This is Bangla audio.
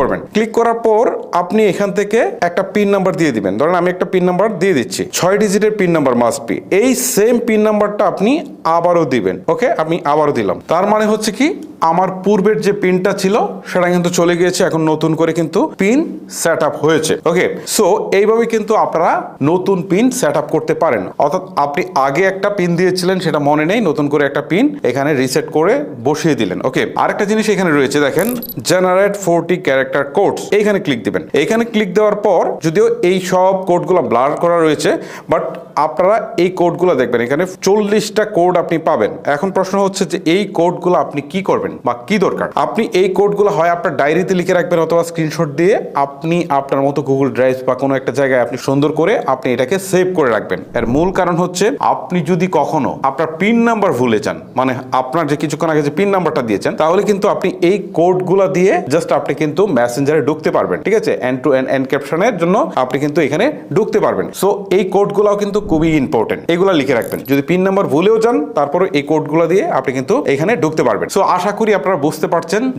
করবেন। ক্লিক করার পর আপনি এখান থেকে একটা পিন নাম্বার দিয়ে দিবেন। ধরেন আমি একটা পিন নাম্বার দিয়ে দিচ্ছি, 6 ডিজিটের পিন নাম্বার মাস্ট বি। এই সেম পিন নাম্বারটা আপনি আবারও দিবেন। ওকে, আমি আবারও দিলাম। তার মানে হচ্ছে কি, আমার পূর্বের যে পিনটা ছিল সেটা কিন্তু চলে গিয়েছে, এখন নতুন করে কিন্তু পিন সেট আপ হয়েছে। ওকে, সো এইভাবে কিন্তু আপনারা নতুন পিন সেট আপ করতে পারেন। অর্থাৎ আপনি আগে একটা পিন দিয়েছিলেন, সেটা মনে নেই, নতুন করে একটা পিন এখানে রিসেট করে বসিয়ে দিলেন। ওকে, আরেকটা জিনিস এখানে রয়েছে, দেখেন জেনারেট 40 ক্যারেক্টার কোডস, এইখানে ক্লিক দিবেন। এইখানে ক্লিক দেওয়ার পর যদিও এই সব কোডগুলো ব্লার করা রয়েছে, বাট আপনারা এই কোডগুলো দেখবেন, এখানে 40টা কোড আপনি পাবেন। এখন প্রশ্ন হচ্ছে যে এই কোডগুলো আপনি কি করবেন বা কি দরকার। আপনি এই কোডগুলো হয় আপনার ডায়েরিতে লিখে রাখবেন অথবা স্ক্রিনশট দিয়ে আপনি আপনার মতো গুগল ড্রাইভ বা কোনো একটা জায়গায় আপনি সুন্দর করে আপনি এটাকে সেভ করে রাখবেন। এর মূল কারণ হচ্ছে আপনি যদি কখনো আপনার পিন নাম্বার ভুলে যান, মানে আপনার যে কিছুক্ষণ আগে যে পিন নাম্বারটা দিয়েছেন, তাহলে কিন্তু আপনি এই কোডগুলো দিয়ে জাস্ট আপনি কিন্তু মেসেঞ্জারে ঢুকতে পারবেন। ঠিক আছে, এন্ড টু এন্ড এনক্রিপশনের জন্য আপনি কিন্তু এখানে ঢুকতে পারবেন। সো এই কোডগুলোও কিন্তু খুবই ইম্পর্টেন্ট, এগুলো লিখে রাখবেন। যদি পিন নাম্বার ভুলেও যান, তারপরে এই কোডগুলো দিয়ে আপনি কিন্তু এখানে ঢুকতে পারবেন। সো আশা করি আপনারা বুঝতে পারছেন যে